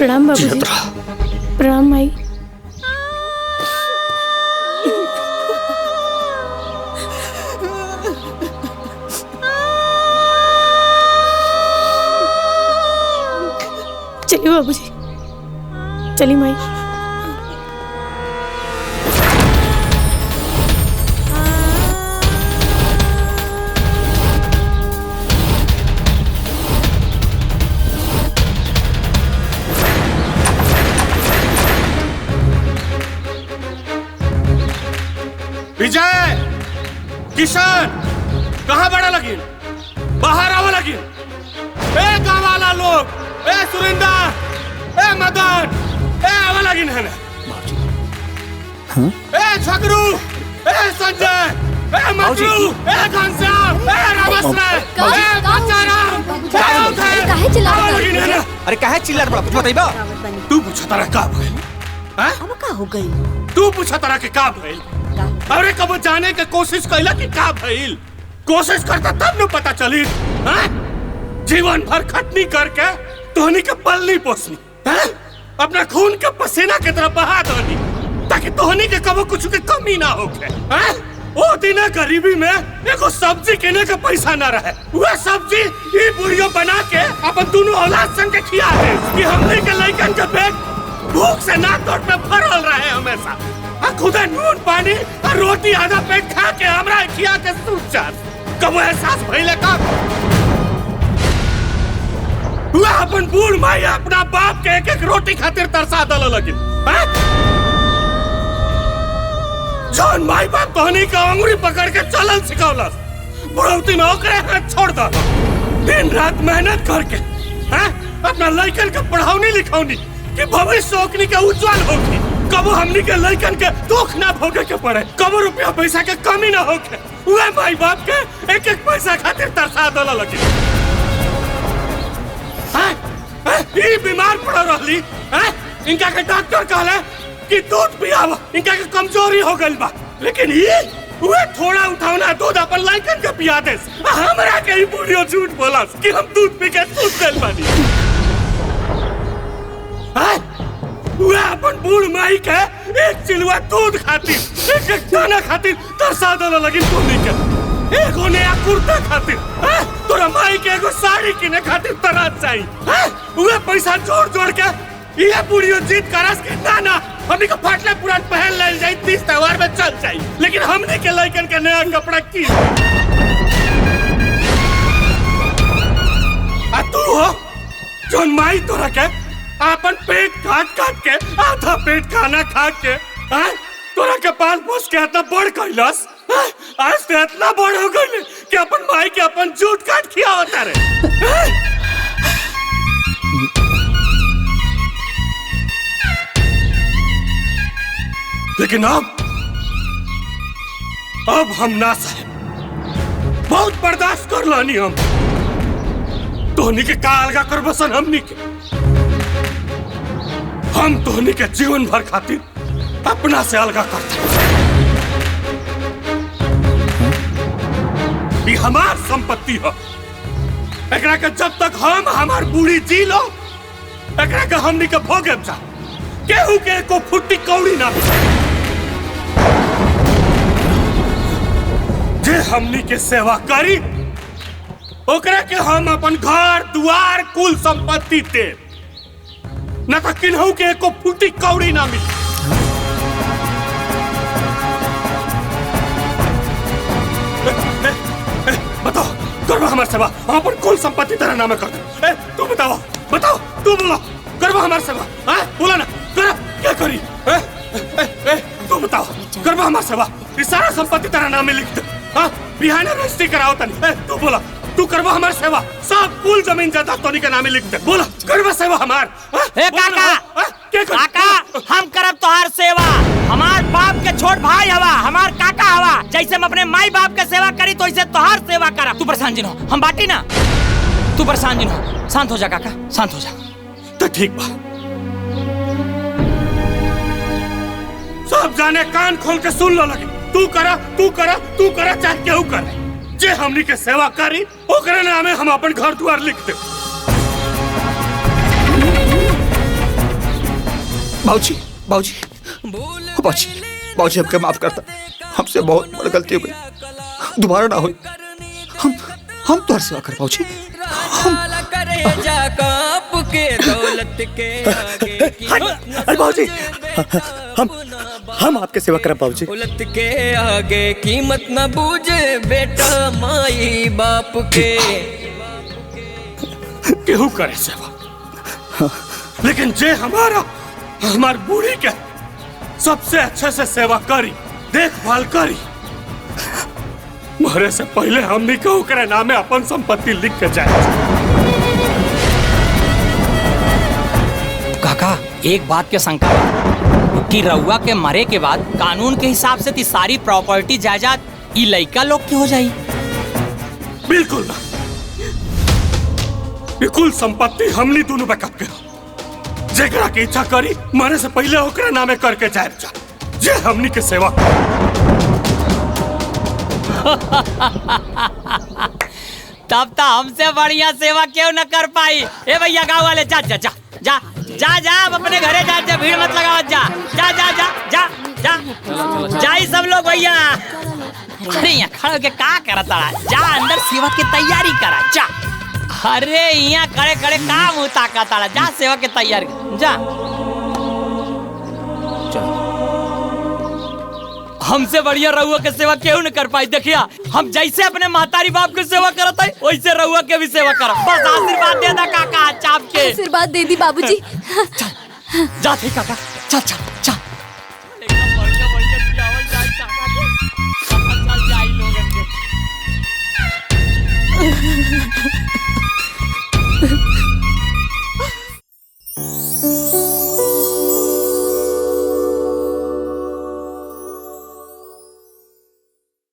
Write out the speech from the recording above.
प्रणाम बाबूजी। प्रणाम माई। चलिए बाबूजी, चलिए माई। विजय, किशन, कहाँ बड़ा लगी? बाहर आओ लगी। ए गाँव वाला लोग, ए सुरिंदर, ए मदन, ए आवा लगी है। ए झगरू, ए संजय, ए मजरू, ए घनश्याम, ए रामश्रय, ए बच्चाराम, काहे चिल्लात लगी है। अरे काहे चिल्लात बड़ा? कुछ बताइबा? तू पूछा तारा का भइल? हां अब का हो गई? तू पूछा तारा के का भइल? अरे कब जाने के कोशिश कैला कि का भइल? कोशिश करता तब न पता चली। हाँ? जीवन भर खटनी करके तोहनी के पलनी पोसनी, हाँ? अपना खून के पसीना के तरफ बहा दनी ताकि तोहनी के कबो कुछ के कमी ना होके। हाँ? ओ दिन गरीबी में एगो सब्जी किने के पैसा ना रहे, वह सब्जी ई बुढ़ियो बना के अपन दोनों औलाद संग के खिया दे कि हमने के लइकन के पेट भूख से नाक तोड़ पे भरल रहे हमेशा। खुदा नून पानी और रोटी आधा पेट खा के हमरा खिया के सूत जा। कब एहसास भइले का हुआ अपन बूढ़ माई अपना बाप के एक एक रोटी खातिर तरसा दल लगी। जौन माई बाप तोहनी का अंगुरी पकड़ के चलन सिखौलस, बुढ़ौती में ओकरे हाथ छोड़ दो। दिन रात मेहनत करके अपना लइकन के पढ़ावनी लिखौनी कि भविष्य ओकनी के उज्जवल होगी। कबो हमनी के लइकन के दुख ना भोगे के पड़े, कबो रुपया पैसा के कमी ना होके उहे माई बाप के एक एक पैसा खातिर तरसा दल लगी। ई बीमार पड़ रहली, इनका के डॉक्टर कहले कि दूध पियावा, इनका के कमजोरी हो गइल बा, लेकिन ये उहे थोड़ा उठावना दूध अपन लइकन के पिया दे। हमरा के ई बुढ़ियो झूठ बोलस कि हम दूध पी के सूत गइल बानी। वह अपन बूढ़ माई के एक चिलवा दूध खातिर, एक एक दाना खातिर तरसा दल लगी। तोनी के एगो नया कुर्ता खातिर, तोरा माई के एगो साड़ी किने खातिर तरस चाहिए। वह पैसा जोड़ जोड़ के ये बुढ़ियो जीत करस कि दाना हमनी के फाटले पुरान पहन ले जाई, 30 त्योहार में चल जाई, लेकिन हमनी के लइकन के नया कपड़ा की। आ तू हो जोन माई तोरा के अपन पेट काट काट के आधा पेट खाना खा के तोरा के पाल पोस के इतना बड़ कैलस, आज तो इतना बड़ हो गई कि अपन माई के अपन जूठ काट खिया होता रे। लेकिन अब हम ना सहे, बहुत बर्दाश्त कर लानी हम। तोहनी के का अलगा कर बसन हमनी के, हम तोहनी के जीवन भर खातिर अपना से अलगा करते। ये हमार संपत्ति है, एकरा के जब तक हम हमार बूढ़ी जी लो एकरा के हमनी के भोगे जा, केहू के को फुट्टी कौड़ी ना मिले। जे हमनी के सेवा करी ओकरा के हम अपन घर दुआर कुल संपत्ति दे, न तो किन्हू के एको फुटी कौड़ी ना मिली। बताओ करवा हमारे सेवा, हम अपन कुल संपत्ति तेरा नाम कर दे। तू बताओ बताओ, तू बोलो करवा हमारे सेवा, बोला ना कर क्या करी। तू बताओ करवा हमारे सेवा, ये सारा संपत्ति तेरा नाम में लिख दे। बिहाने रजिस्ट्री कराओ तनी। तू बोला तू करवा हमार सेवा, सब कुल जमीन जायदाद तोनी के नामे लिख दे। बोला करवा सेवा हमार। ए काका, हम करब तोहार सेवा। हमार बाप के छोट भाई हवा, हमार काका हवा। जैसे हम अपने माई बाप के सेवा करी तो इसे तोहार सेवा करब। तू परेशान जिन हो, हम बाटी ना, तू परेशान जिन हो। शांत हो जा काका, शांत हो जा। तो ठीक बा, सब जाने कान खोल के सुन लो लगे। तू करा तू करा तू करा चाहे केहू करे, जे हमनी के सेवा करी ओकरे नामे हम अपन घर द्वार लिख दे। बाबूजी बाबूजी बाबूजी बाबूजी हमके माफ करता, हमसे बहुत बड़ी गलती हो गई, दोबारा ना हो। हम तुम्हारी सेवा कर बाबूजी। अरे बाबूजी हम आपके सेवा करब बाबूजी। उलट के आगे कीमत न बूझे बेटा माई बाप के। केहू करे सेवा, लेकिन जे हमार बूढ़ी के सबसे अच्छे से सेवा करी, देखभाल करी, मरे से पहले हमनी के ओकरे नामे अपन संपत्ति लिख के जाए। काका एक बात के शंका कि रउआ के मरे के बाद कानून के हिसाब से सारी प्रॉपर्टी जायदाद ई लइका लोग के हो जाई। बिल्कुल ना, ये कुल संपत्ति हमनी दोनों बैकअप के, जेकरा की इच्छा करी मरे से पहले ओकरा नामे करके जाए जा, जे हमनी के सेवा। तब तो हमसे बढ़िया सेवा क्यों न कर पाई। ए भैया गाँव वाले जा जा जा जा जा जा अब अपने घरे जा, जा भीड़ मत लगाओ, जा जा जा जा जा जा जाई सब लोग भैया। अरे यहाँ खड़े के का करता, जा अंदर सेवा की तैयारी करा जा। अरे यहाँ खड़े खड़े काम होता का, जा सेवा की तैयारी जा। हमसे बढ़िया रहुआ के सेवा क्यों न कर पाई। देखिया हम जैसे अपने महतारी बाप की सेवा करत है वैसे रहुआ के भी सेवा करा। बस आशीर्वाद दे दा काका चाप के। आशीर्वाद दे दी बाबूजी। जा थे काका, चल चल चल।